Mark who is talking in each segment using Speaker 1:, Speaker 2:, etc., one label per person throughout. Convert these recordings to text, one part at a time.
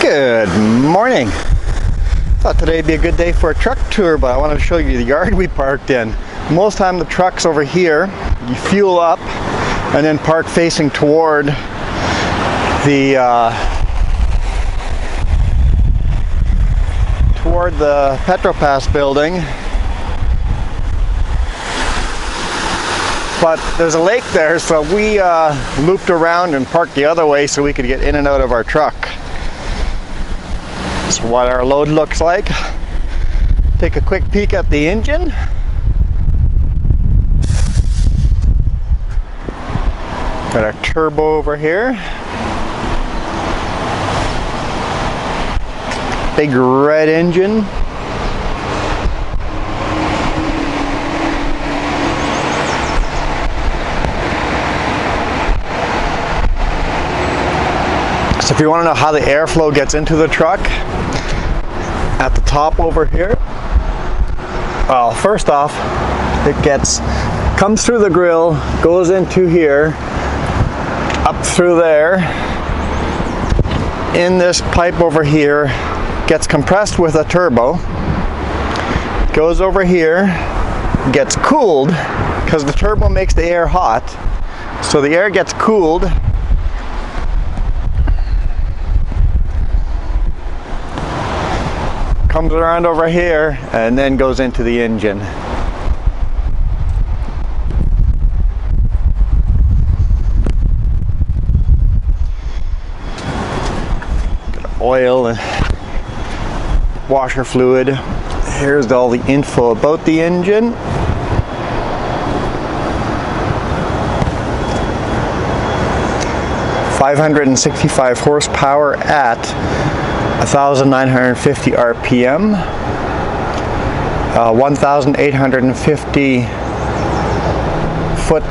Speaker 1: Good morning. Thought today'd be a good day for a truck tour, but I wanted to show you the yard we parked in. Most time the truck's over here. You fuel up and then park facing toward the Petropass building. But there's a lake there, so we looped around and parked the other way so we could get in and out of our truck. That's what our load looks like. Take a quick peek at the engine. Got our turbo over here. Big red engine. So if you want to know how the airflow gets into the truck, at the top over here, well, first off, it comes through the grill, goes into here, up through there, in this pipe over here, gets compressed with a turbo, goes over here, gets cooled, because the turbo makes the air hot, so the air gets cooled, comes around over here and then goes into the engine. Got oil and washer fluid. Here's all the info about the engine. .565 horsepower at 1,950 RPM, 1,850 foot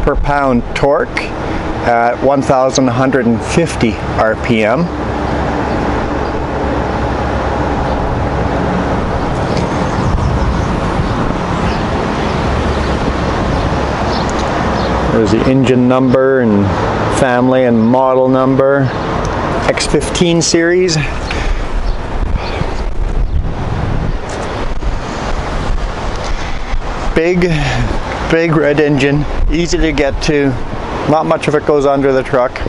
Speaker 1: per pound torque at 1,150 RPM. There's the engine number and family and model number. X15 series. Big red engine, easy to get to, not much of it goes under the truck.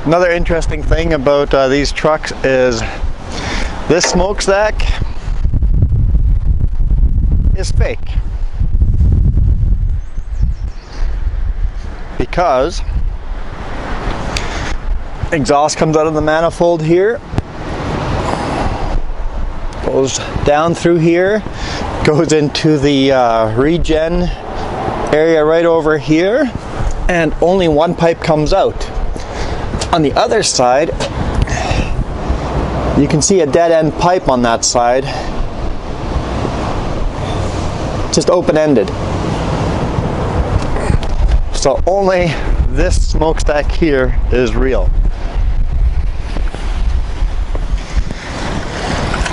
Speaker 1: Another interesting thing about these trucks is this smokestack is fake, because exhaust comes out of the manifold here, goes down through here, goes into the regen area right over here, and only one pipe comes out. On the other side, you can see a dead end pipe on that side, just open-ended. So only this smokestack here is real.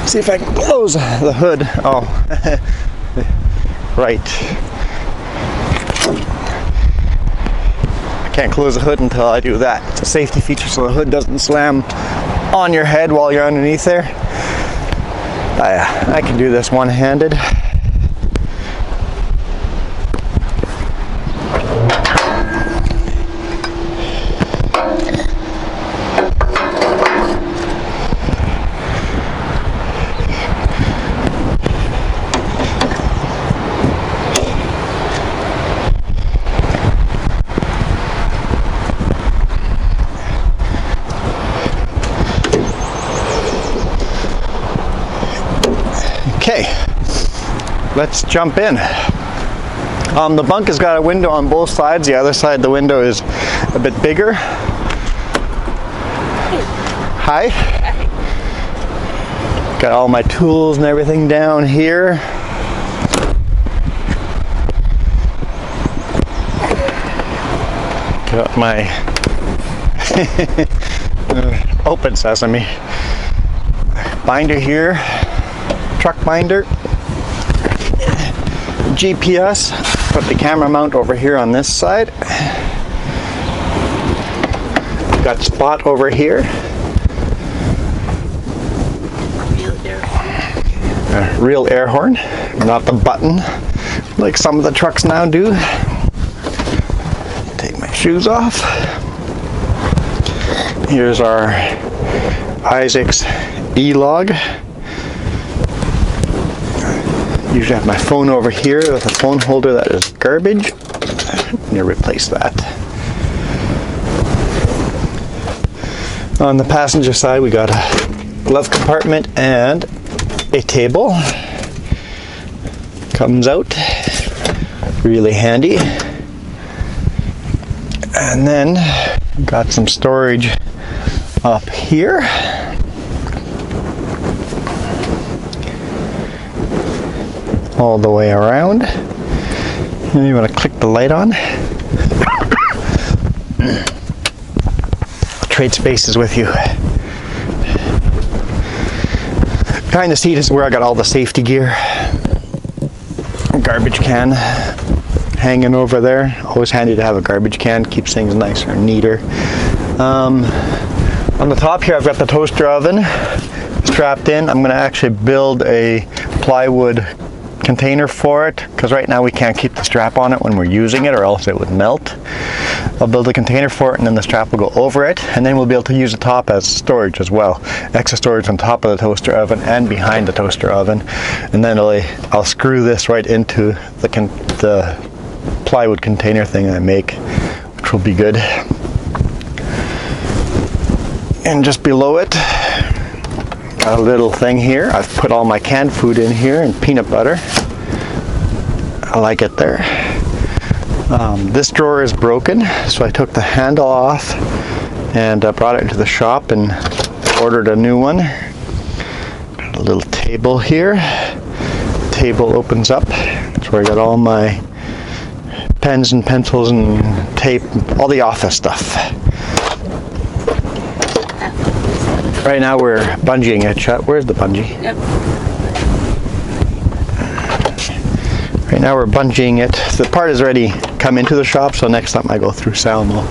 Speaker 1: See if I can close the hood. Oh, right. I can't close the hood until I do that. It's a safety feature so the hood doesn't slam on your head while you're underneath there. I can do this one-handed. Okay, let's jump in. The Bunk has got a window on both sides. The other side of the window is a bit bigger. Hi. Got all my tools and everything down here. Got my open sesame binder here. Truck binder, GPS, put the camera mount over here on this side. got spot over here. A real air horn, not the button like some of the trucks now do. Take my shoes off. Here's our Isaac's E-Log. Usually I have my phone over here with a phone holder that is garbage. I'm going to replace that. On the passenger side, we got a glove compartment and a table. Comes out really handy. And then got some storage up here. All the way around. And you want to click the light on. Trade spaces with you. Behind the seat is where I got all the safety gear. Garbage can hanging over there. Always handy to have a garbage can. Keeps things nicer and neater. On the top here I've got the toaster oven strapped in. I'm going to actually build a plywood container for it, because right now we can't keep the strap on it when we're using it or else it would melt. I'll build a container for it and then the strap will go over it, and then we'll be able to use the top as storage as well. Extra storage on top of the toaster oven and behind the toaster oven. And then I'll screw this right into the plywood container thing I make, which will be good. And just below it, got a little thing here. I've put all my canned food in here and peanut butter. I like it there. This drawer is broken, so I took the handle off and brought it into the shop and ordered a new one. Got a little table here. The table opens up. That's where I got all my pens and pencils and tape, all the office stuff. Right now we're bungeeing it shut. Where's the bungee? Yep. Right now we're bungeeing it. The part is already come into the shop, so next time I go through Salmo,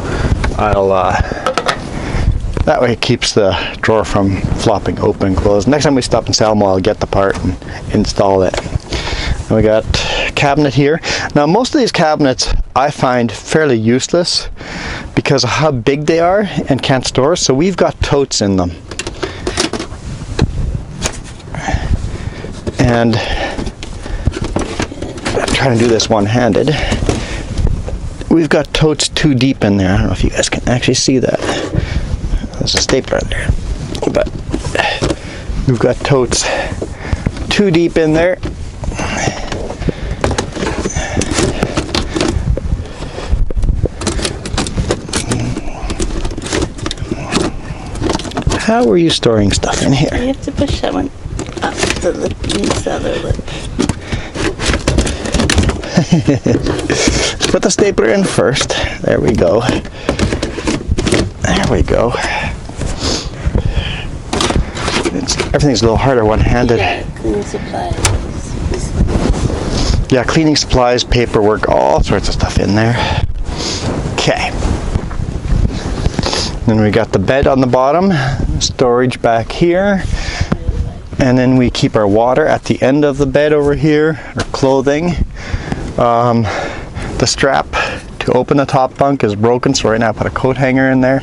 Speaker 1: that way it keeps the drawer from flopping open and closed. Next time we stop in Salmo, I'll get the part and install it. And we got a cabinet here. Now most of these cabinets I find fairly useless because of how big they are and can't store, so we've got totes in them. And I'm trying to do this one-handed. We've got totes too deep in there. I don't know if you guys can actually see that. There's a stapler in there. But we've got totes too deep in there. How are you storing stuff in here?
Speaker 2: You have to push that one up to the other lip.
Speaker 1: Put the stapler in first. There we go. There we go. Everything's a little harder one-handed.
Speaker 2: Yeah, cleaning supplies.
Speaker 1: Yeah, cleaning supplies, paperwork, all sorts of stuff in there. Okay. Then we got the bed on the bottom, storage back here. And then we keep our water at the end of the bed over here, our clothing. The strap to open the top bunk is broken, so right now I put a coat hanger in there.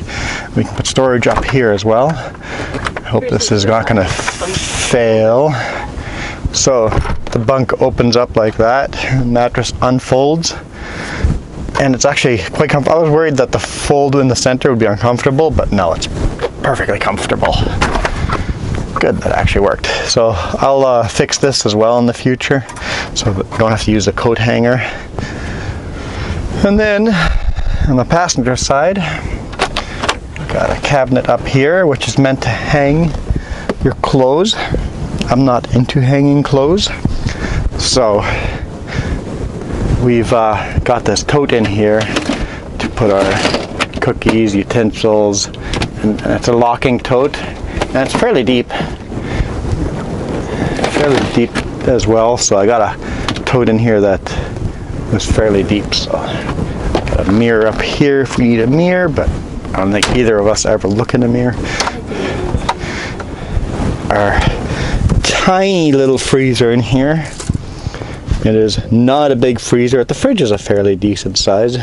Speaker 1: We can put storage up here as well. I hope this is not going to fail. So the bunk opens up like that, the mattress unfolds, and it's actually quite comfortable. I was worried that the fold in the center would be uncomfortable, but no, it's perfectly comfortable. Good, that actually worked. So I'll fix this as well in the future, so that we don't have to use a coat hanger. And then on the passenger side, got a cabinet up here, which is meant to hang your clothes. I'm not into hanging clothes, so we've got this tote in here to put our cookies, utensils, and it's a locking tote. And it's fairly deep as well, so I got a tote in here that was fairly deep. So got a mirror up here if we need a mirror, but I don't think either of us ever look in the mirror. Our tiny little freezer in here. It is not a big freezer. The fridge is a fairly decent size.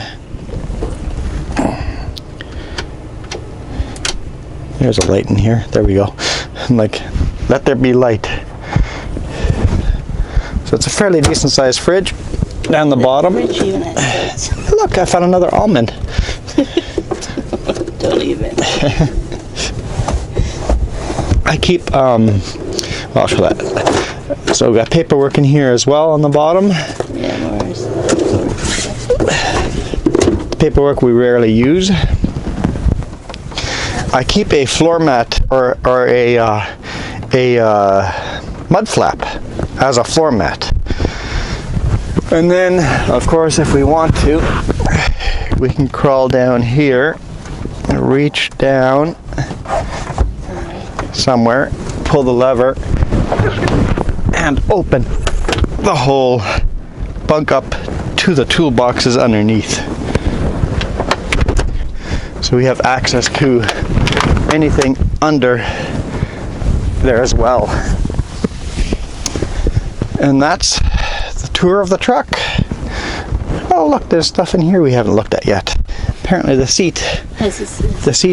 Speaker 1: There's a light in here. There we go. Like, let there be light. So it's a fairly decent sized fridge. Down the bottom. Look, I found another almond.
Speaker 2: Don't even.
Speaker 1: I keep, well, I'll show that. So we got paperwork in here as well on the bottom.
Speaker 2: Yeah, Mars.
Speaker 1: Paperwork we rarely use. I keep a floor mat or a mud flap as a floor mat. And then, of course, if we want to, we can crawl down here, reach down somewhere, pull the lever, and open the whole bunk up to the toolboxes underneath. So we have access to anything under there as well. And that's the tour of the truck. Oh look, there's stuff in here we haven't looked at yet. Apparently the seat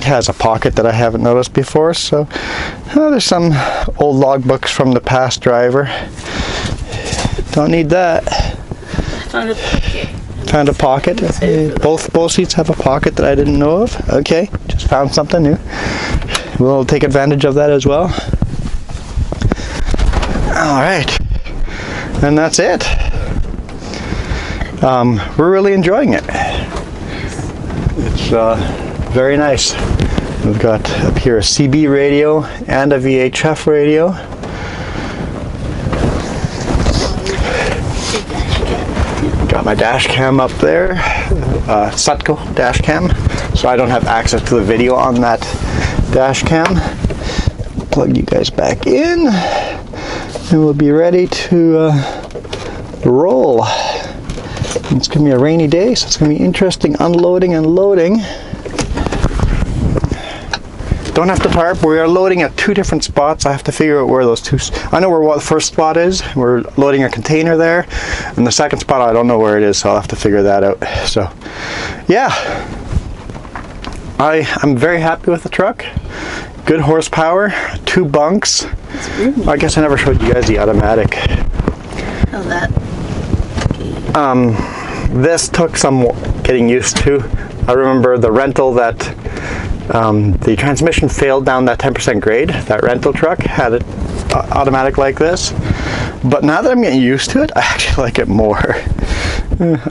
Speaker 1: has a pocket that I haven't noticed before, so there's some old logbooks from the past driver. Don't need that.
Speaker 2: Found a pocket.
Speaker 1: Found a pocket. Both seats have a pocket that I didn't know of. Okay, just found something new. We'll take advantage of that as well. All right, and that's it. We're really enjoying it. It's very nice. We've got up here a CB radio and a VHF radio. Got my dash cam up there, Sutco dash cam, so I don't have access to the video on that dash cam. Plug you guys back in, and we'll be ready to roll. It's going to be a rainy day, so it's going to be interesting unloading and loading. Don't have to tarp. We are loading at two different spots. I have to figure out where those two... I know where the first spot is. We're loading a container there. And the second spot, I don't know where it is, so I'll have to figure that out. So, yeah. I'm very happy with the truck. Good horsepower. 2 bunks. I guess I never showed you guys the automatic.
Speaker 2: Oh, that.
Speaker 1: This took some getting used to. I remember the rental that the transmission failed down that 10% grade. That rental truck had it automatic like this. But now that I'm getting used to it, I actually like it more.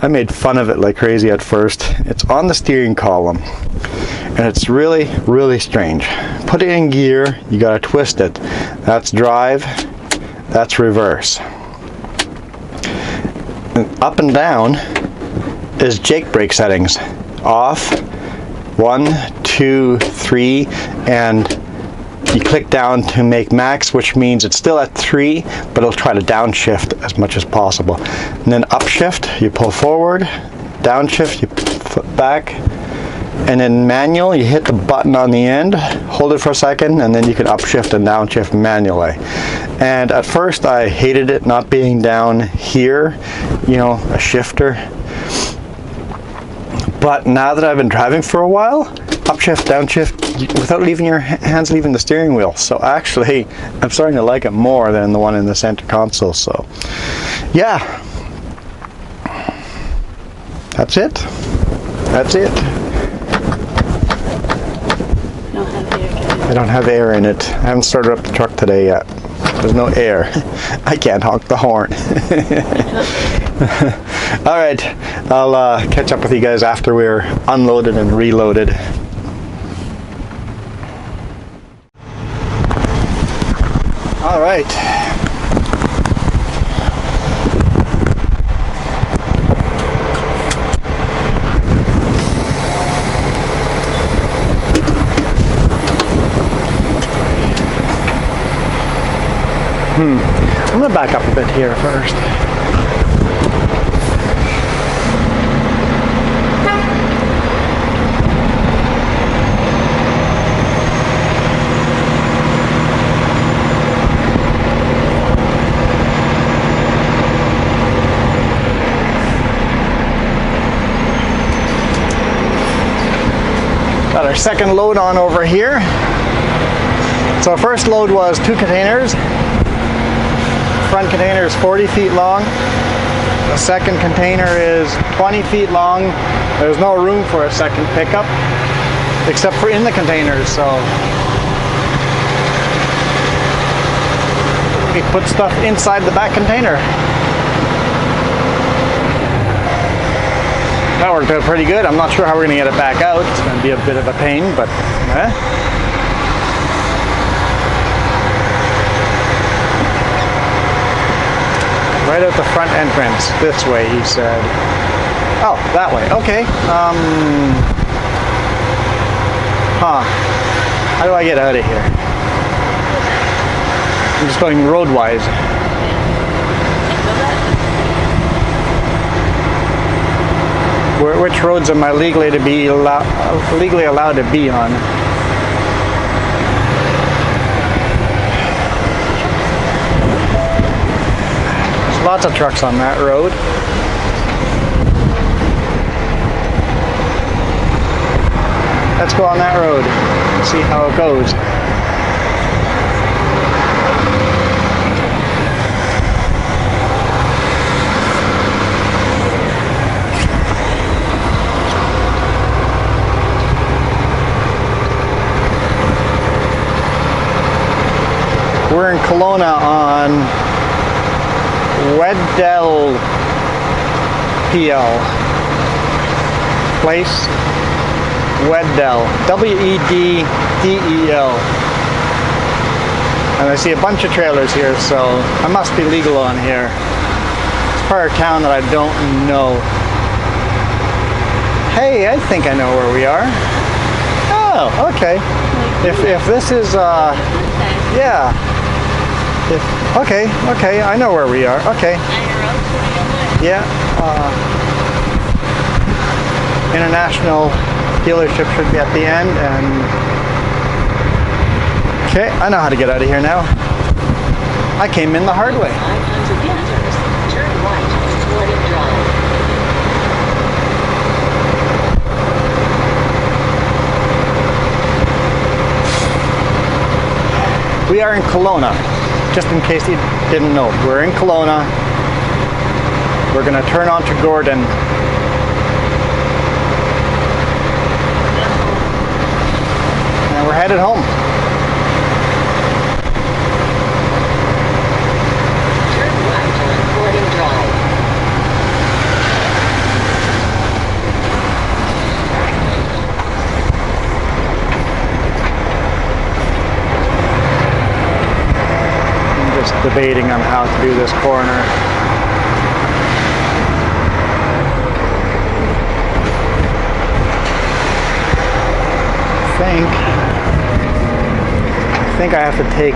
Speaker 1: I made fun of it like crazy at first. It's on the steering column. And it's really, really strange. Put it in gear, you gotta twist it. That's drive, that's reverse. Up and down is Jake brake settings. Off, 1, 2, 3, and you click down to make max, which means it's still at 3, but it'll try to downshift as much as possible. And then upshift, you pull forward, downshift, you put back, and in manual, you hit the button on the end, hold it for a second, and then you can upshift and downshift manually. And at first, I hated it not being down here, you know, a shifter. But now that I've been driving for a while, upshift, downshift, without leaving your hands leaving the steering wheel. So actually, I'm starting to like it more than the one in the center console. So, yeah, that's it. That's it. I don't have air in it. I haven't started up the truck today yet. There's no air. I can't honk the horn. All right, I'll catch up with you guys after we're unloaded and reloaded. All right. I'm gonna back up a bit here first. got our second load on over here. So our first load was 2 containers. Front container is 40 feet long. The second container is 20 feet long. There's no room for a second pickup except for in the containers, so we put stuff inside the back container. That worked out pretty good. I'm not sure how we're going to get it back out. It's going to be a bit of a pain, but right out the front entrance. This way, he said. Oh, that way. Okay. How do I get out of here? I'm just going roadwise. Which roads am I legally allowed to be on? There's lots of trucks on that road. Let's go on that road and see how it goes. We're in Kelowna on Weddell PL place. Weddell, W-E-D-D-E-L. And I see a bunch of trailers here, so I must be legal on here. It's part of town that I don't know. Hey, I think I know where we are. Oh, okay. If this is, yeah. Okay, I know where we are. Okay. Yeah. International dealership should be at the end, and okay, I know how to get out of here now. I came in the hard way.
Speaker 3: 500 meters, turn right toward drive.
Speaker 1: We are in Kelowna, just in case you didn't know. We're in Kelowna. We're going to turn onto Gordon. And we're headed home.
Speaker 3: Turn right on Gordon Drive.
Speaker 1: Debating on how to do this corner. I think I have to take,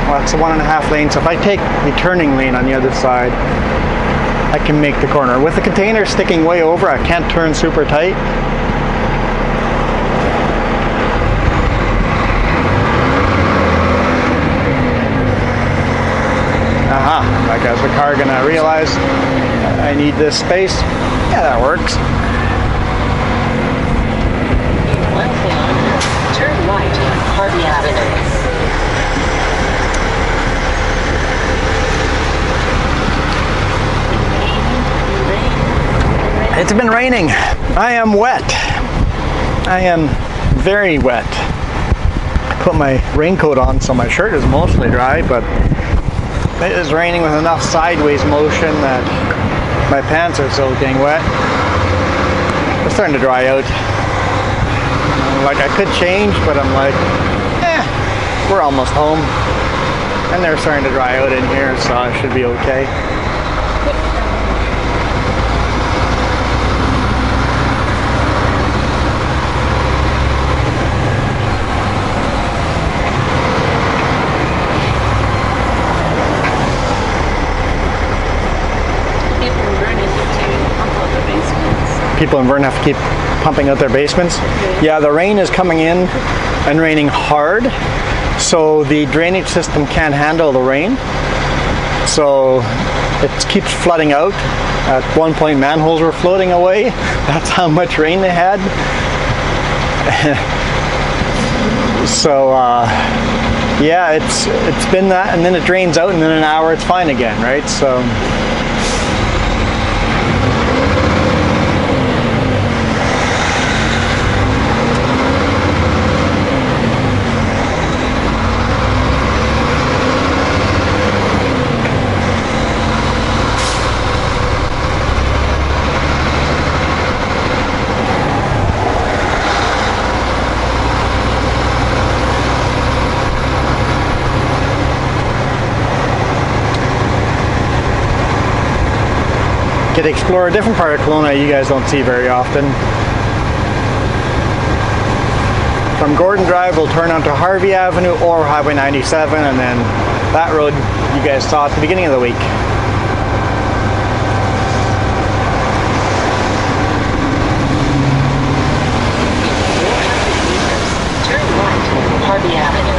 Speaker 1: well, it's a 1.5 lane, so if I take the turning lane on the other side, I can make the corner. With the container sticking way over, I can't turn super tight. Like, is the car gonna realize I need this space? Yeah, that works.
Speaker 3: In 1 kilometer, turn right on Harvey Avenue.
Speaker 1: It's been raining. I am wet. I am very wet. I put my raincoat on so my shirt is mostly dry, but it is raining with enough sideways motion that my pants are soaking wet. They're starting to dry out. Like, I could change, but I'm like, we're almost home. And they're starting to dry out in here, so I should be okay. People in Vernon have to keep pumping out their basements. Yeah, the rain is coming in and raining hard, so the drainage system can't handle the rain. So it keeps flooding out. At one point, manholes were floating away. That's how much rain they had. So yeah, it's been that, and then it drains out, and then in an hour it's fine again, right? So. Get to explore a different part of Kelowna you guys don't see very often. From Gordon Drive, we'll turn onto Harvey Avenue or Highway 97, and then that road you guys saw at the beginning of the week.
Speaker 3: Turn right, Harvey Avenue.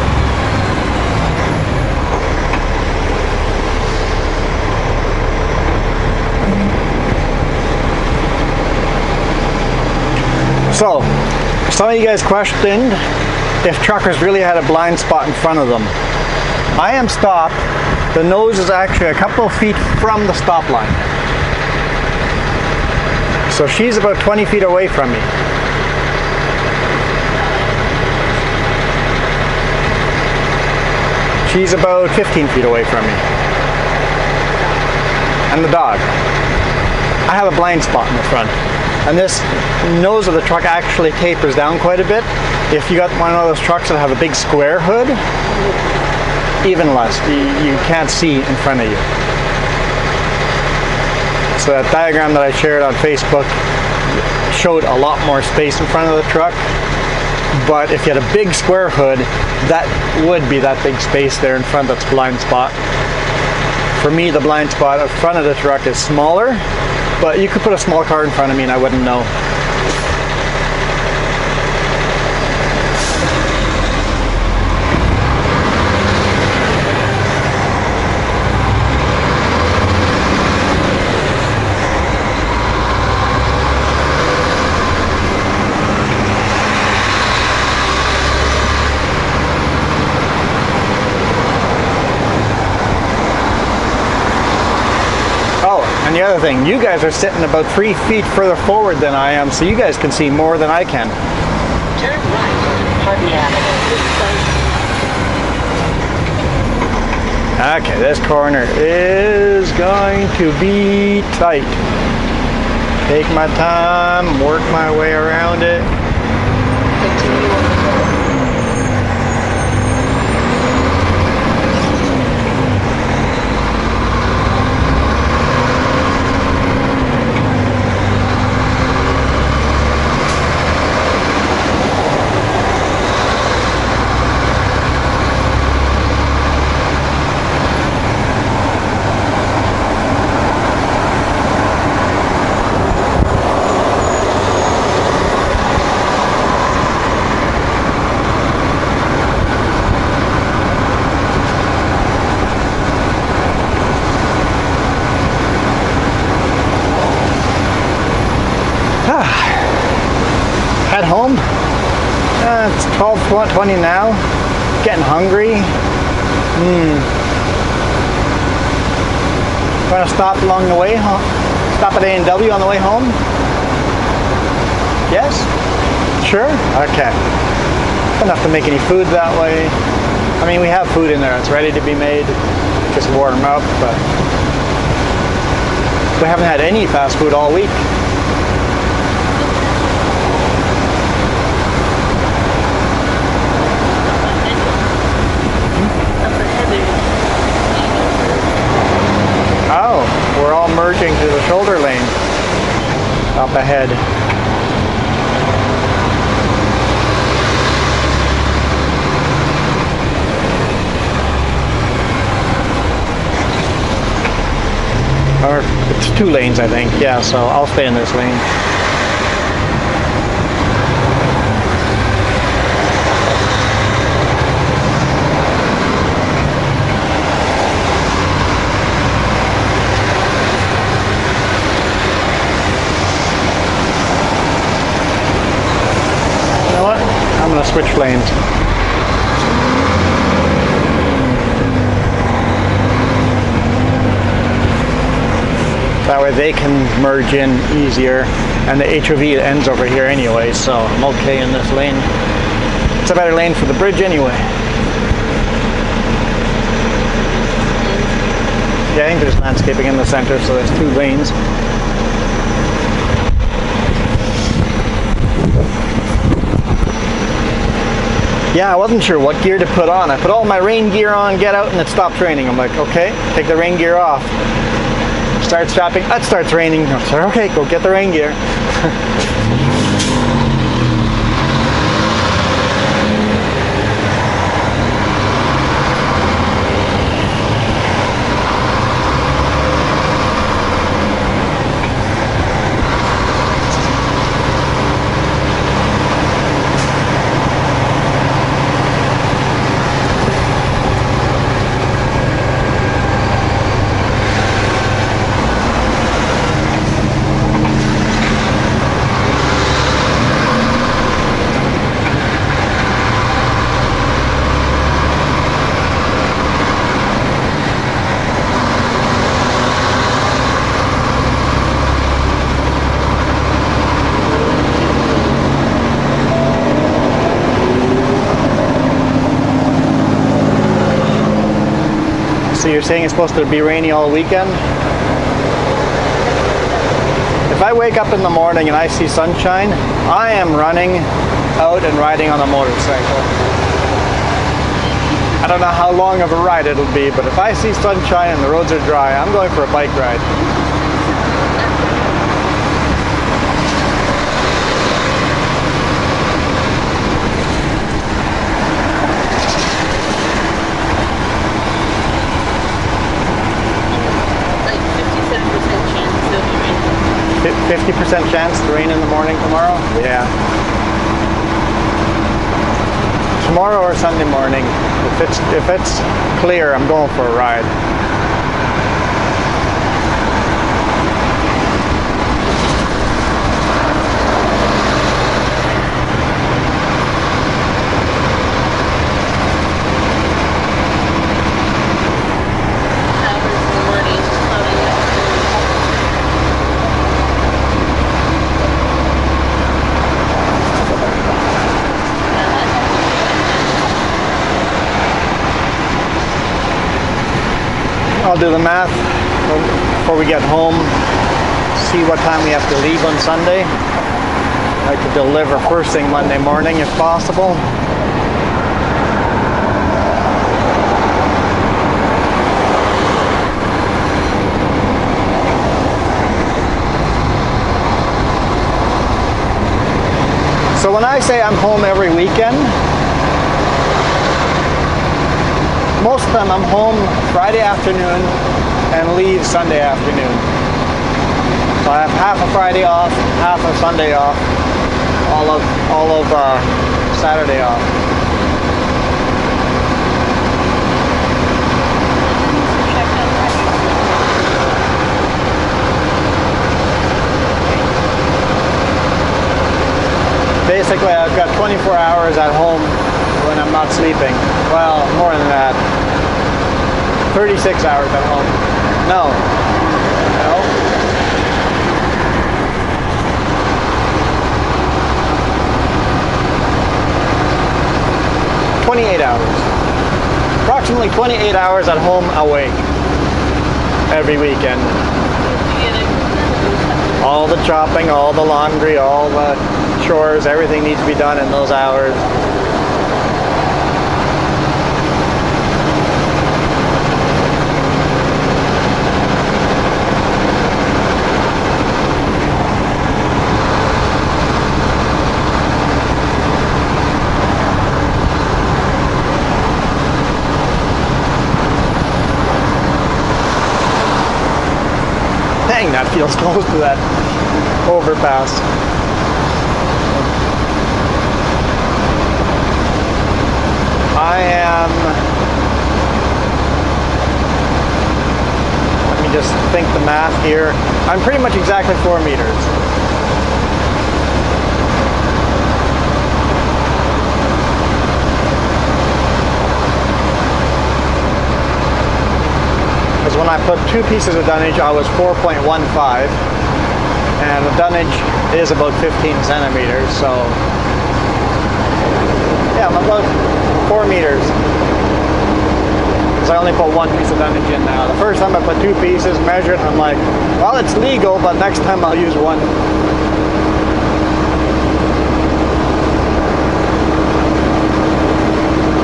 Speaker 1: So, some of you guys questioned if truckers really had a blind spot in front of them. I am stopped. The nose is actually a couple of feet from the stop line. So she's about 20 feet away from me. She's about 15 feet away from me. And the dog. I have a blind spot in the front. And this nose of the truck actually tapers down quite a bit. If you got one of those trucks that have a big square hood, even less. You can't see in front of you. So that diagram that I shared on Facebook showed a lot more space in front of the truck. But if you had a big square hood, that would be that big space there in front that's blind spot. For me, the blind spot in front of the truck is smaller. But you could put a small car in front of me and I wouldn't know. And the other thing, you guys are sitting about 3 feet further forward than I am, so you guys can see more than I can.
Speaker 3: Turn right, Harvey Avenue.
Speaker 1: Okay, this corner is going to be tight. Take my time, work my way around it.
Speaker 3: Continue on the road.
Speaker 1: Head home. It's 12:20 now. Getting hungry. Want to stop along the way? Stop at A&W on the way home? Yes? Sure? Okay. Don't have to make any food that way. I mean, we have food in there. It's ready to be made. Just warm up, but we haven't had any fast food all week. Oh, we're all merging to the shoulder lane up ahead. Or it's 2 lanes, I think. Yeah, so I'll stay in this lane. switch lanes. That way they can merge in easier, and the HOV ends over here anyway, so I'm okay in this lane. It's a better lane for the bridge anyway. Yeah, I think there's landscaping in the center, so there's 2 lanes. Yeah, I wasn't sure what gear to put on. I put all my rain gear on, get out, and it stopped raining. I'm like, okay, take the rain gear off. Start strapping, it starts raining. I'm like, okay, go get the rain gear. So you're saying it's supposed to be rainy all weekend? If I wake up in the morning and I see sunshine, I am running out and riding on a motorcycle. I don't know how long of a ride it'll be, but if I see sunshine and the roads are dry, I'm going for a bike ride.
Speaker 2: Like 57% chance it'll be raining.
Speaker 1: 50% chance to rain in the morning tomorrow? Yeah. Tomorrow or Sunday morning. If it's clear, I'm going for a ride.
Speaker 2: Hours in the morning, cloudy
Speaker 1: I'll do the math before we get home, see what time we have to leave on Sunday. I could deliver first thing Monday morning if possible. So when I say I'm home every weekend, most of the time I'm home Friday afternoon and leave Sunday afternoon. So I have half a Friday off, half a Sunday off, all of Saturday off. Basically, I've got 24 hours at home when I'm not sleeping. Well, more than that. 36 hours at home. No. 28 hours. Approximately 28 hours at home awake every weekend. All the chopping, all the laundry, all the chores, everything needs to be done in those hours. Dang, that feels close to that overpass. I am, let me just think the math here. I'm pretty much exactly 4 meters. I put 2 pieces of dunnage, I was 4.15, and the dunnage is about 15 centimeters, so yeah, I'm about 4 meters. Because I only put 1 piece of dunnage in now. The first time I put 2 pieces, measured, and I'm like, well, it's legal, but next time I'll use 1.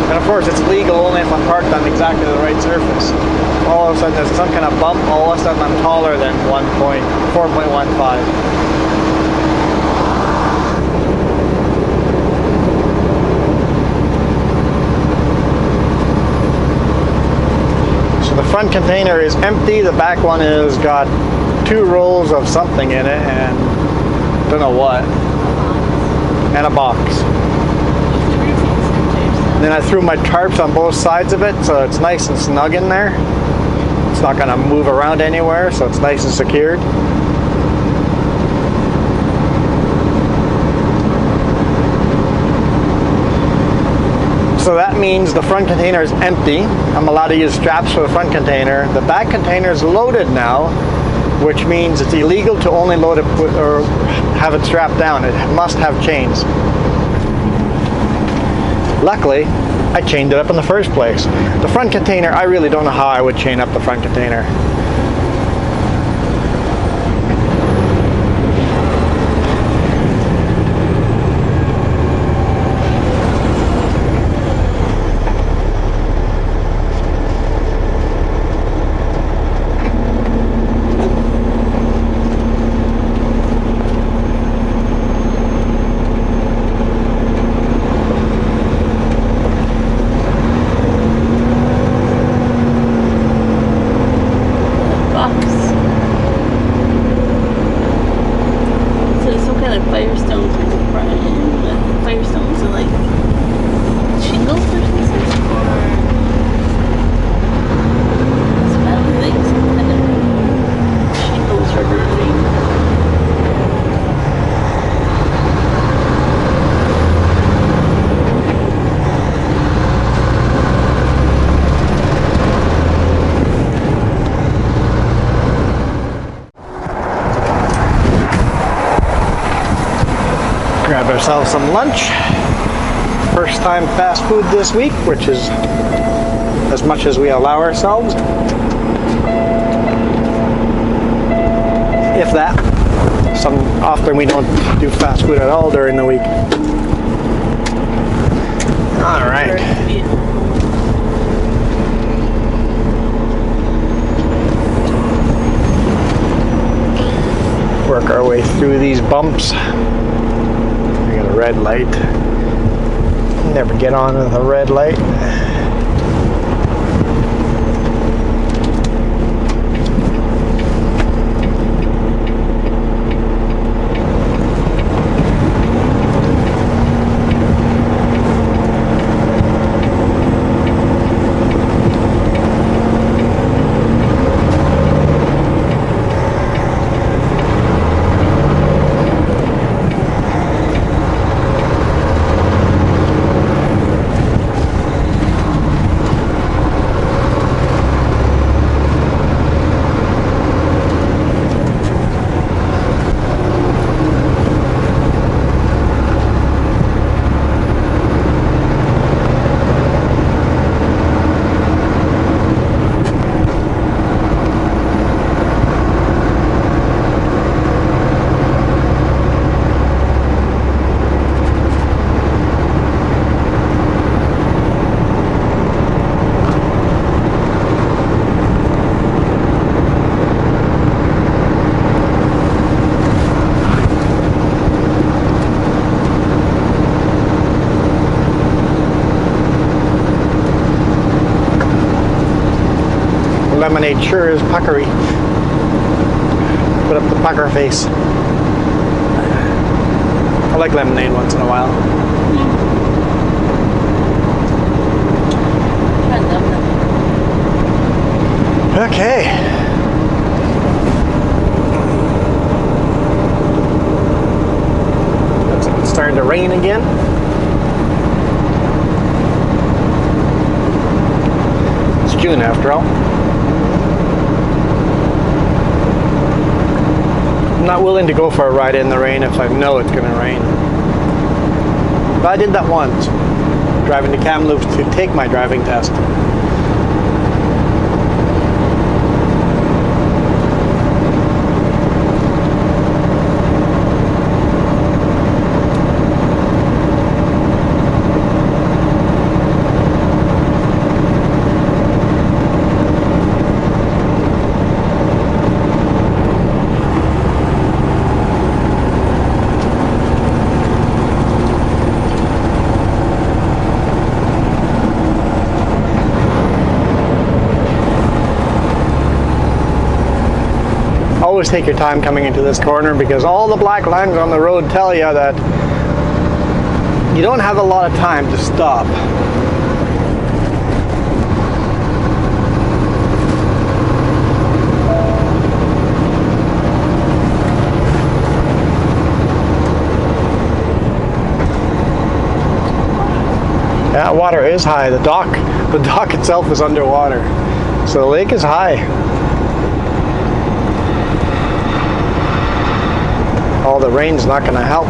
Speaker 1: And of course, it's legal only if I'm parked on exactly the right surface. All of a sudden, there's some kind of bump. All of a sudden, I'm taller than 4.15. So the front container is empty. The back one has got 2 rolls of something in it, and don't know what, and a box. Then I threw my tarps on both sides of it, so it's nice and snug in there. It's not going to move around anywhere, so it's nice and secured. So that means the front container is empty. I'm allowed to use straps for the front container. The back container is loaded now, which means it's illegal to only load it or have it strapped down. It must have chains. Luckily, I chained it up in the first place. The front container, I really don't know how I would chain up the front container. Grab ourselves some lunch. First time fast food this week, which is as much as we allow ourselves. If that. Often we don't do fast food at all during the week. All right. Work our way through these bumps. We got a red light. Never get on with a red light. Lemonade sure is puckery. Put up the pucker face. I like lemonade once in a while. Okay. Looks like it's starting to rain again. It's June after all. I'm not willing to go for a ride in the rain if I know it's going to rain. But I did that once, driving to Kamloops to take my driving test. Always take your time coming into this corner because all the black lines on the road tell you that you don't have a lot of time to stop. Yeah, water is high. The dock itself is underwater. So the lake is high. All the rain's not going to help.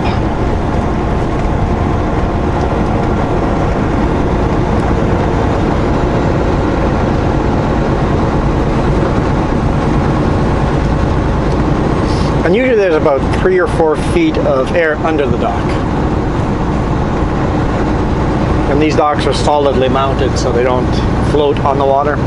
Speaker 1: And usually there's about 3 or 4 feet of air under the dock. And these docks are solidly mounted so they don't float on the water.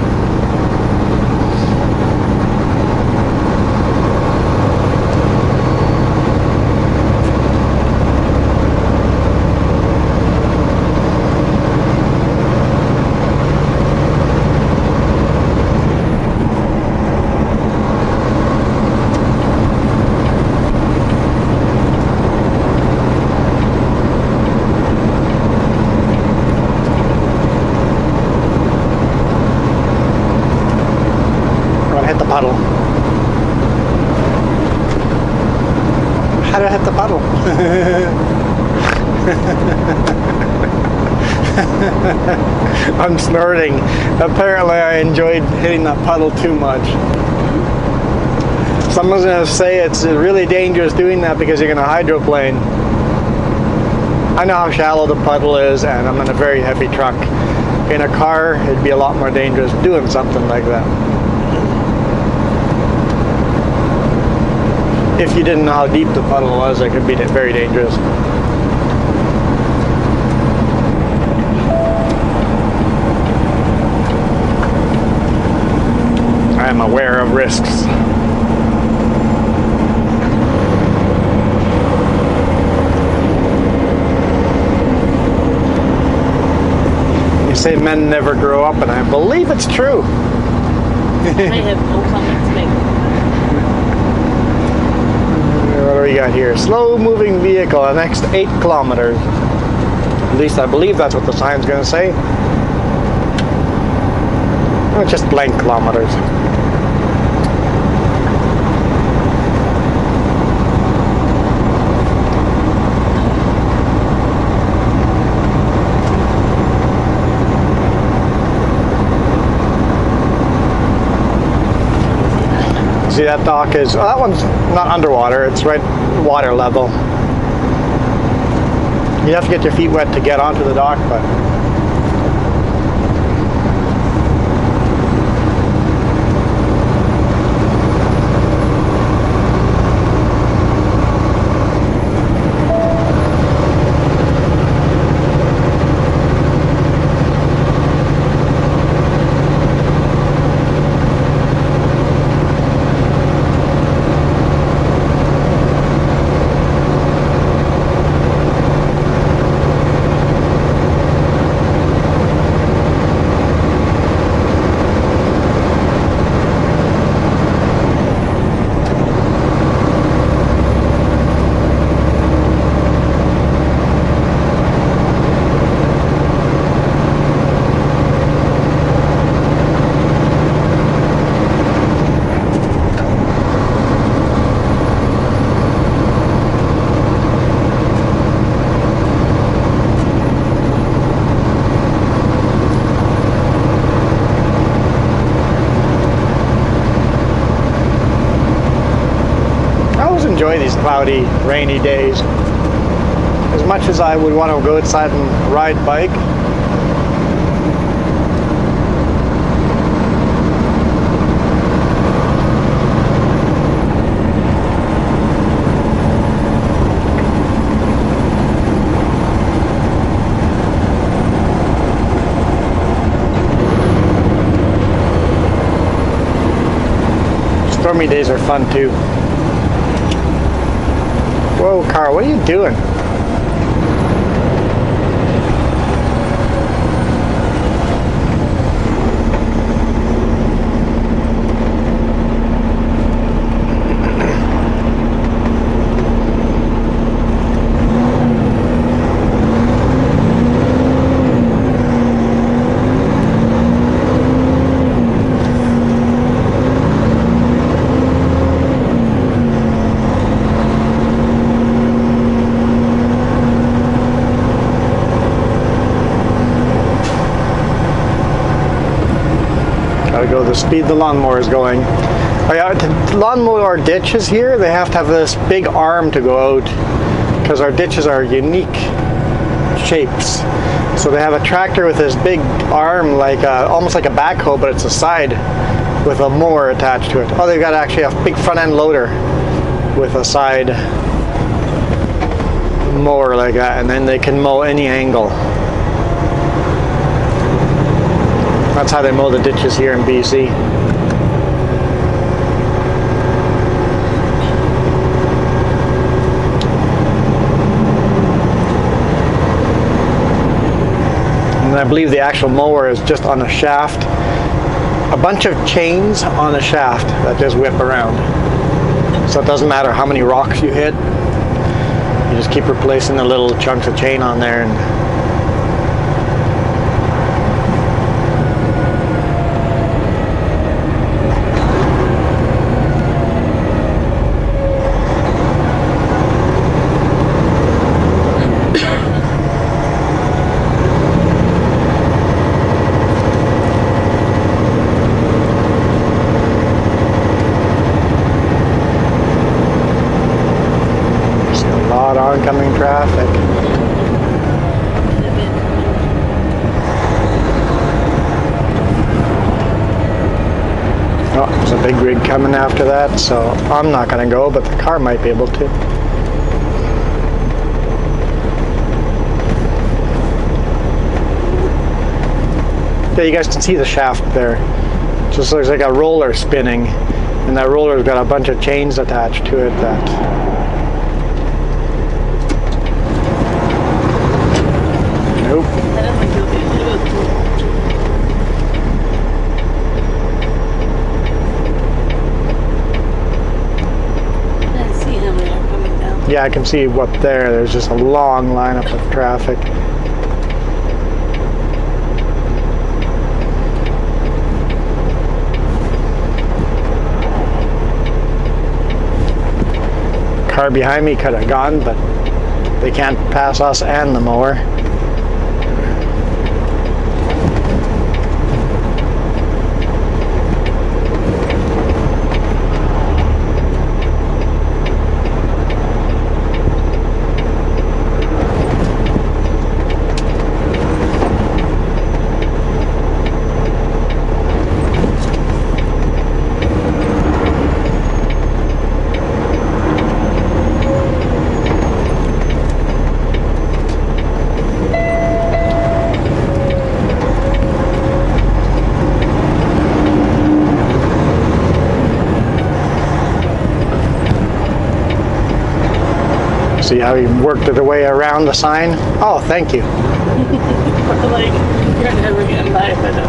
Speaker 1: Puddle. How did I hit the puddle? I'm snorting. Apparently I enjoyed hitting that puddle too much. Someone's going to say it's really dangerous doing that because you're going to hydroplane. I know how shallow the puddle is and I'm in a very heavy truck. In a car, it'd be a lot more dangerous doing something like that. If you didn't know how deep the puddle was, it could be very dangerous. I am aware of risks. You say men never grow up, and I believe it's true.
Speaker 2: I have no comment to make.
Speaker 1: What do we got here? Slow moving vehicle, the next 8 kilometers. At least I believe that's what the sign's going to say. It's just blank kilometers. See, that dock is, well, that one's not underwater, it's right water level. You have to get your feet wet to get onto the dock, but cloudy, rainy days. As much as I would want to go outside and ride bike, stormy days are fun too. Whoa, car, what are you doing? Gotta go the speed the lawnmower is going. Oh yeah, the lawnmower ditches here, they have to have this big arm to go out because our ditches are unique shapes. So they have a tractor with this big arm, like almost like a backhoe, but it's a side with a mower attached to it. Oh, they've got actually a big front end loader with a side mower like that, and then they can mow any angle. That's how they mow the ditches here in BC. And I believe the actual mower is just on a shaft, a bunch of chains on a shaft that just whip around. So it doesn't matter how many rocks you hit, you just keep replacing the little chunks of chain on there. And oncoming traffic. Oh, there's a big rig coming after that, so I'm not going to go, but the car might be able to. Yeah, you guys can see the shaft there. Just looks like a roller spinning, and that roller's got a bunch of chains attached to it that nope.
Speaker 2: I see him there coming down.
Speaker 1: Yeah, I can see what there. There's just a long lineup of traffic. Car behind me could have gone, but they can't pass us and the mower. See how he worked their way around the sign? Oh, thank you.
Speaker 2: Like, you're never getting by with it.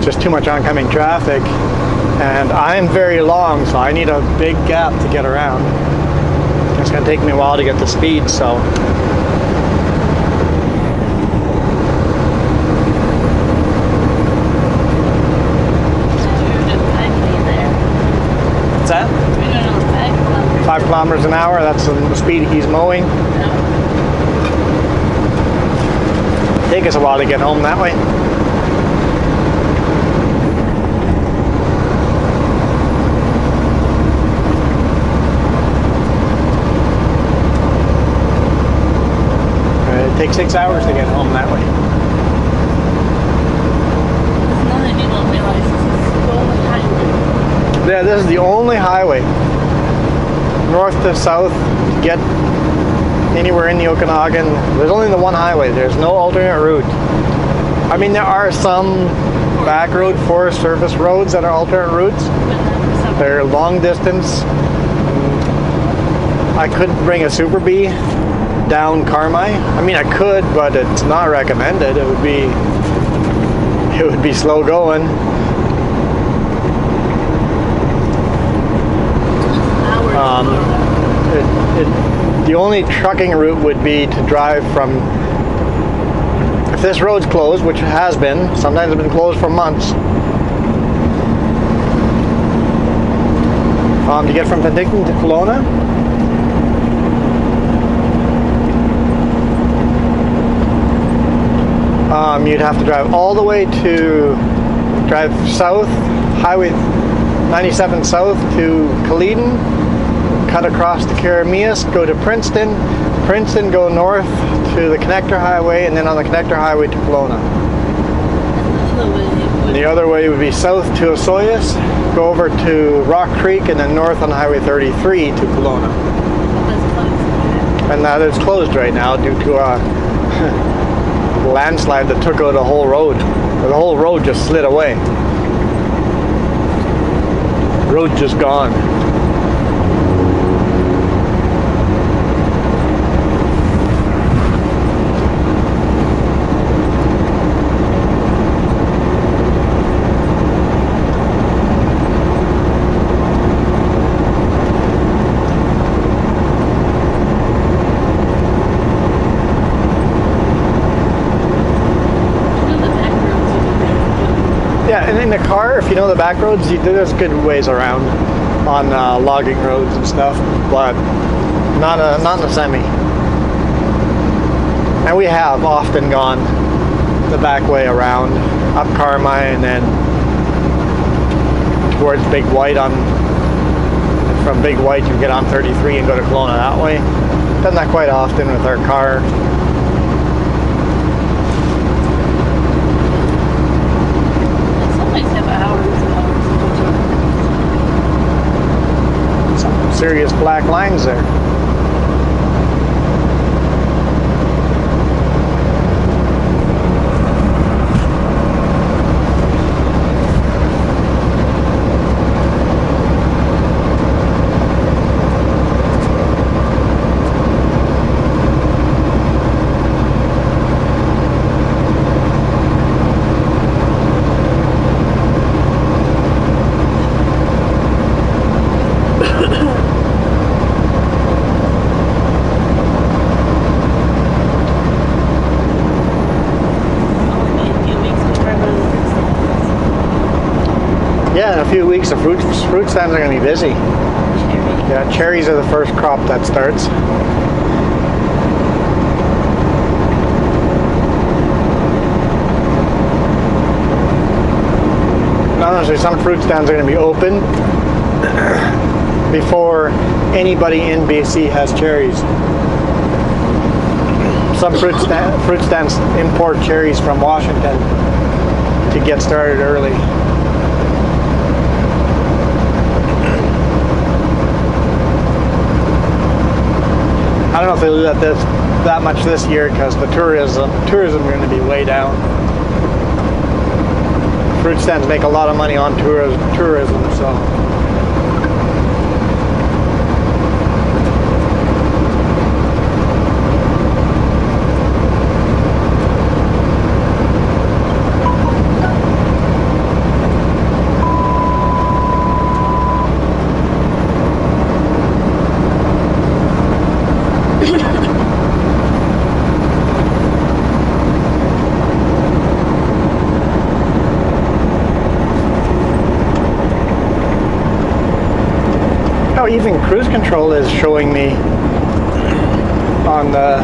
Speaker 1: Just too much oncoming traffic, and I'm very long, so I need a big gap to get around. It's going to take me a while to get the speed, so
Speaker 2: You're just behind me there.
Speaker 1: what's that?
Speaker 2: I don't know.
Speaker 1: kilometers an hour. That's the speed he's mowing. Take us a while to get home that way. It takes 6 hours to get home that way.
Speaker 2: None of you don't realize this is the only highway.
Speaker 1: Yeah, this is the only highway, north to south, to get anywhere in the Okanagan. There's only the one highway. There's no alternate route. I mean, there are some back road Forest Service roads that are alternate routes. They're long distance. I couldn't bring a Super Bee down Carmi. I mean, I could, but it's not recommended. It would be slow going. The only trucking route would be to drive from, if this road's closed, which it has been, sometimes it's been closed for months, to get from Penticton to Kelowna, you'd have to drive all the way to, drive south, Highway 97 south to Culloden, cut across to Karamias, go to Princeton, go north to the Connector Highway, and then on the Connector Highway to Kelowna. The other way would be south to Osoyoos, go over to Rock Creek, and then north on Highway 33 to Kelowna. And that is closed right now due to a landslide that took out the whole road. The whole road just slid away. The road's just gone. Yeah, and in the car, if you know the back roads, there's good ways around on logging roads and stuff, but not in the semi. And we have often gone the back way around, up Carmi, and then towards Big White. From Big White, you get on 33 and go to Kelowna that way. Done that quite often with our car. Serious black lines there. Yeah, in a few weeks the fruit stands are going to be busy. Yeah, cherries are the first crop that starts. Honestly, some fruit stands are going to be open before anybody in BC has cherries. Some fruit stands import cherries from Washington to get started early. I don't know if they'll do that much this year because the tourism is going to be way down. Fruit stands make a lot of money on tourism, so. even cruise control is showing me on the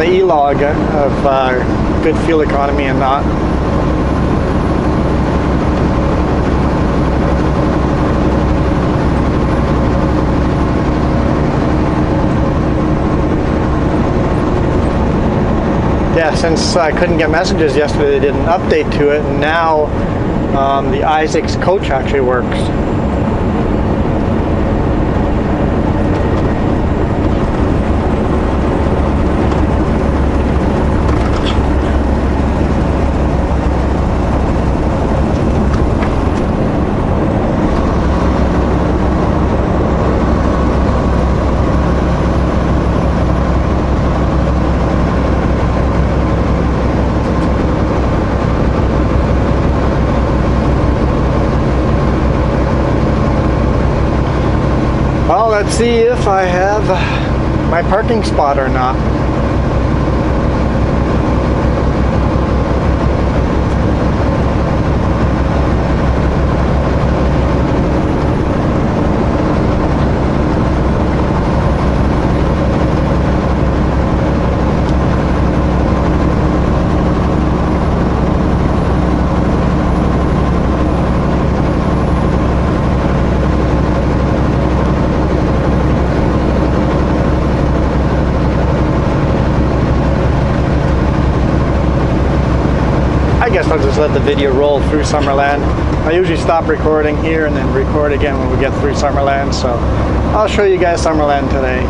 Speaker 1: e-log of good fuel economy and not. Yeah, since I couldn't get messages yesterday, they did an update to it, and now the Isaac's coach actually works. Well, let's see if I have my parking spot or not. I guess I'll just let the video roll through Summerland. I usually stop recording here and then record again when we get through Summerland, so I'll show you guys Summerland today.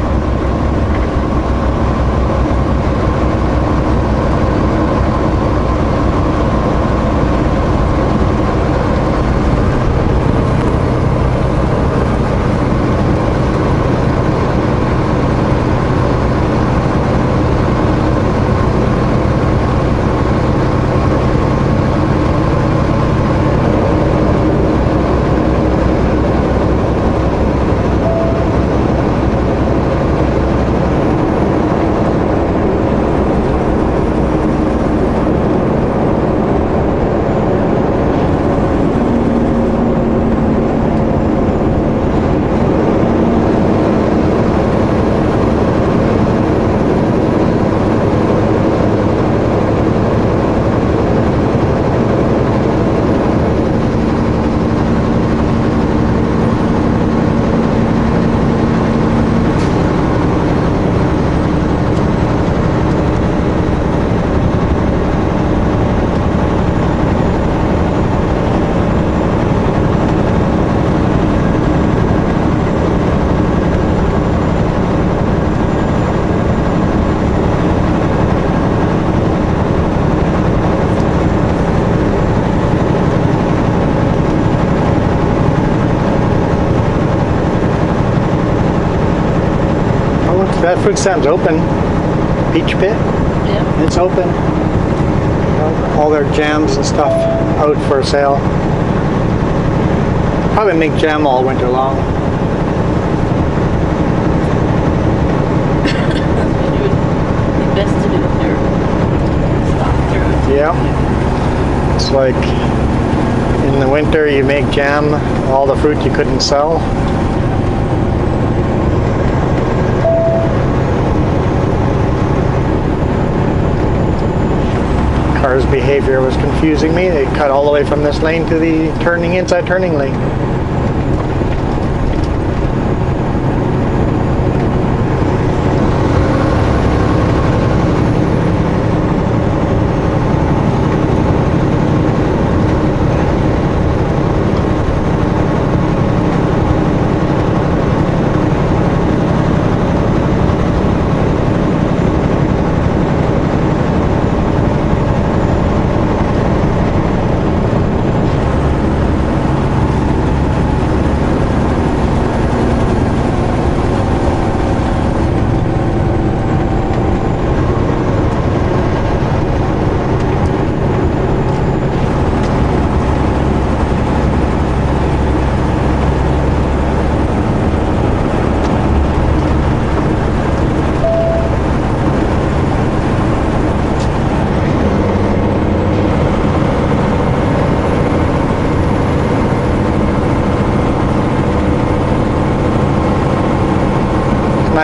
Speaker 1: That food stand's open. Peach Pit.
Speaker 2: Yeah.
Speaker 1: It's open. All their jams and stuff out for sale. Probably make jam all winter long.
Speaker 2: It's best to do if they're stocked through.
Speaker 1: Yeah. It's like in the winter you make jam, all the fruit you couldn't sell. Car's behavior was confusing me. They cut all the way from this lane to the inside turning lane.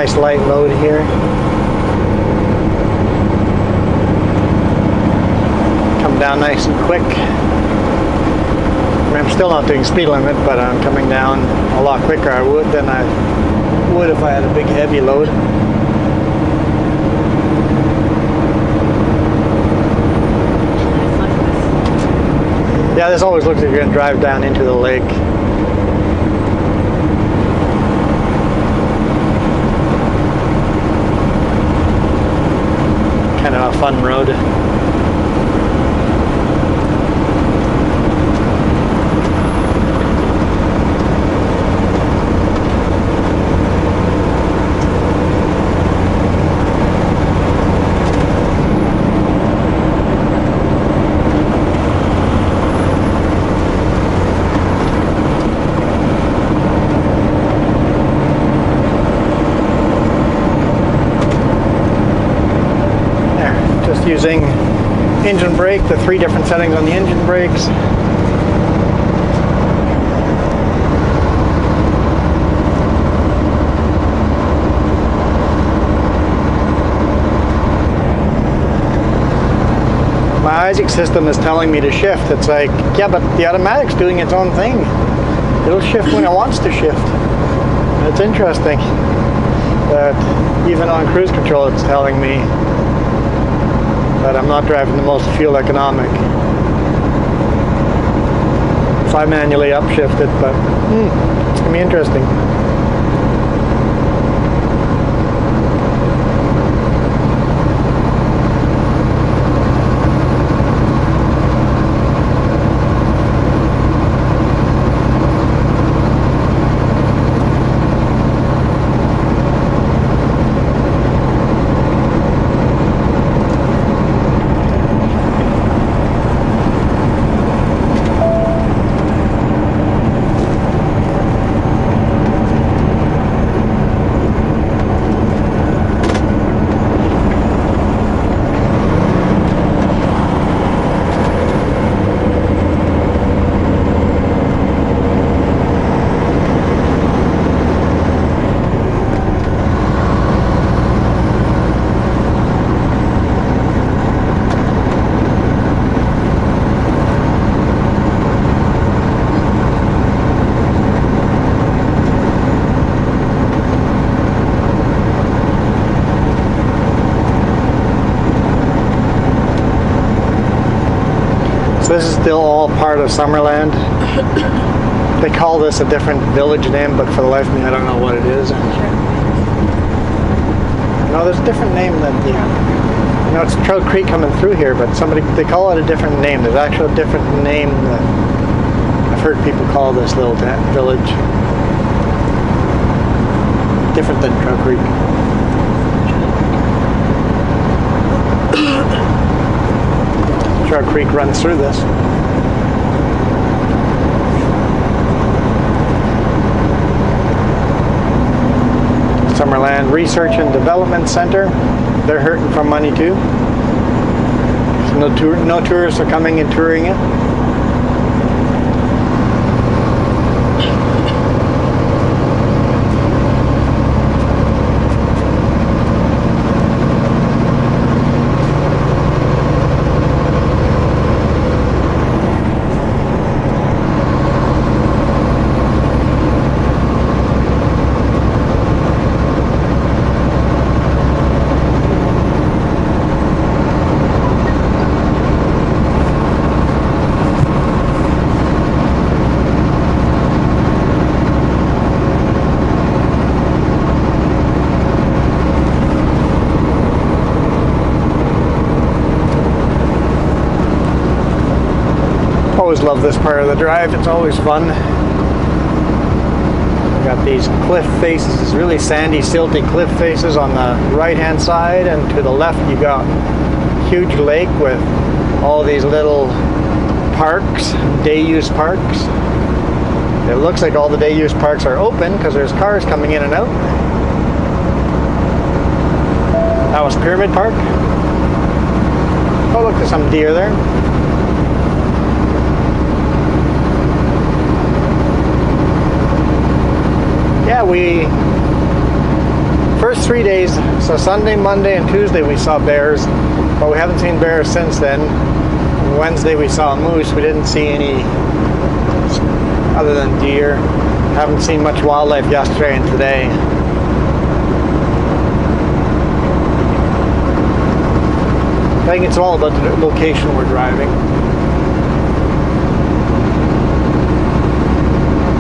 Speaker 1: nice light load here. Come down nice and quick. I'm still not doing speed limit, but I'm coming down a lot quicker than I would if I had a big heavy load. Yeah, this always looks like you're going to drive down into the lake. Kind of a fun road. Using engine brake, the 3 different settings on the engine brakes. My Isaac system is telling me to shift. It's like, yeah, but the automatic's doing its own thing. It'll shift when it wants to shift. It's interesting that even on cruise control it's telling me that I'm not driving the most fuel economic. If I manually upshift it, but it's going to be interesting. So this is still all part of Summerland. They call this a different village name, but for the life of me, I don't know what it is. No, there's a different name than you know, it's Trout Creek coming through here, but they call it a different name. There's actually a different name that I've heard people call this little village. Different than Trout Creek. Trout Creek runs through this. Summerland Research and Development Center. They're hurting for money too. So no tourists are coming and touring it. Always love this part of the drive. It's always fun. We got these cliff faces, these really sandy, silty cliff faces on the right hand side, and to the left you got a huge lake with all these little parks, day use parks. It looks like all the day use parks are open because there's cars coming in and out. That was Pyramid Park. Oh look, there's some deer there. Yeah, first 3 days, so Sunday, Monday, and Tuesday we saw bears, but we haven't seen bears since then. Wednesday we saw a moose. We didn't see any other than deer. Haven't seen much wildlife yesterday and today. I think it's all about the location we're driving.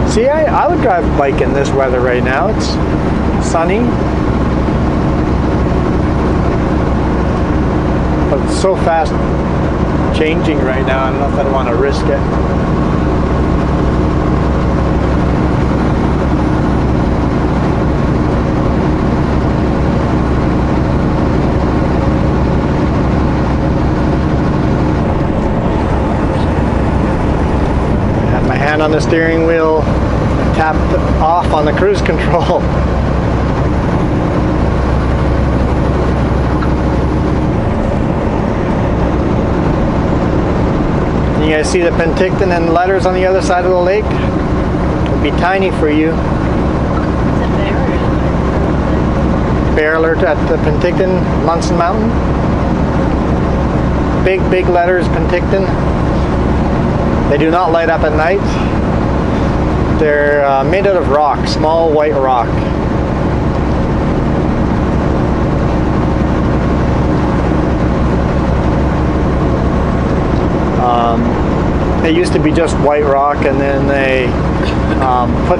Speaker 1: See, I would drive a bike in this weather right now. It's sunny. But it's so fast changing right now. I don't know if I'd want to risk it. On the steering wheel, tapped off on the cruise control. You guys see the Penticton and letters on the other side of the lake? It'll be tiny for you.
Speaker 2: It's a
Speaker 1: Bear alert at the Penticton, Munson Mountain. Big letters, Penticton. They do not light up at night. They're made out of rock, small white rock. They used to be just white rock, and then they put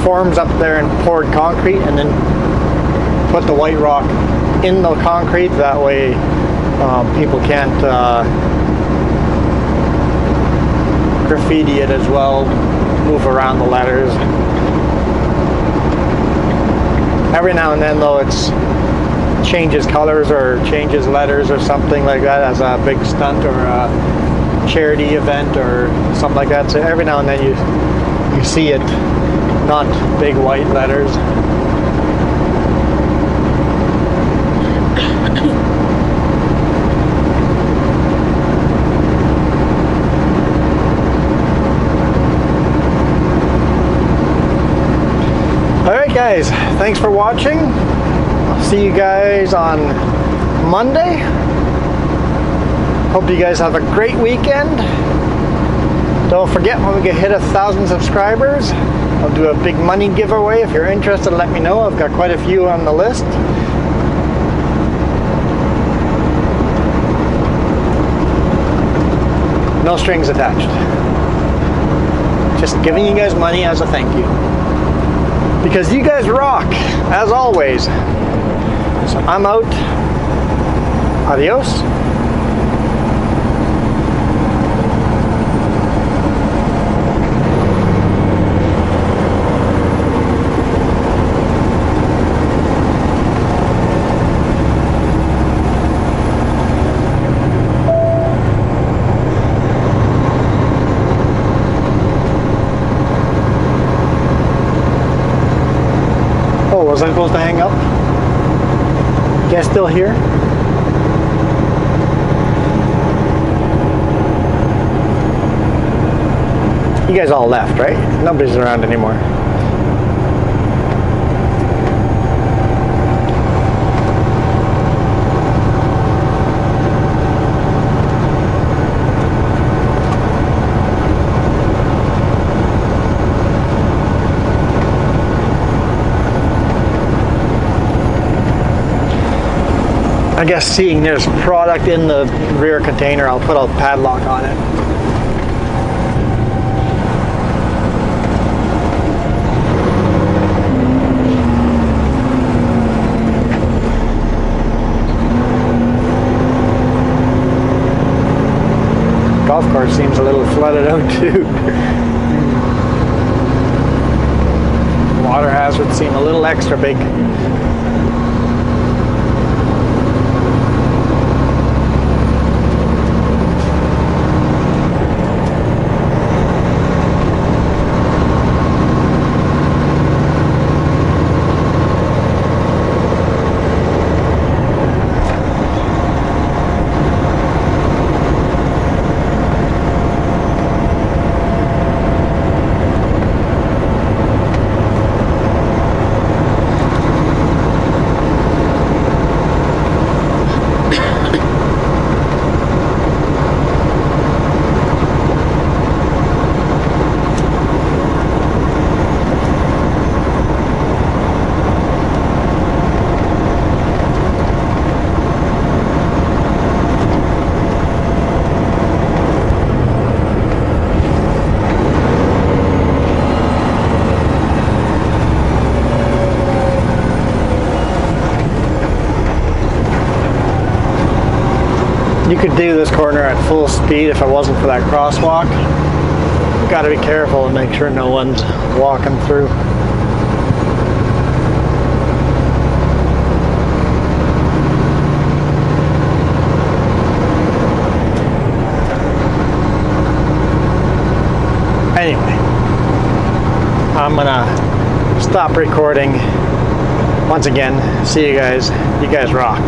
Speaker 1: forms up there and poured concrete, and then put the white rock in the concrete. That way people can't graffiti it as well, move around the letters. Every now and then though it's changes colors or changes letters or something like that as a big stunt or a charity event or something like that. So every now and then you see it, not big white letters. Alright guys, thanks for watching. I'll see you guys on Monday. Hope you guys have a great weekend. Don't forget, when we get hit 1,000 subscribers, I'll do a big money giveaway. If you're interested, let me know. I've got quite a few on the list. No strings attached. Just giving you guys money as a thank you. Because you guys rock, as always. So I'm out. Adios. Was I supposed to hang up? You guys still here? You guys all left, right? Nobody's around anymore. I guess seeing there's product in the rear container, I'll put a padlock on it. Golf course seems a little flooded out too. Water hazards seem a little extra big. You could do this corner at full speed if it wasn't for that crosswalk. Got to be careful and make sure no one's walking through. Anyway, I'm gonna stop recording. Once again, see you guys. You guys rock.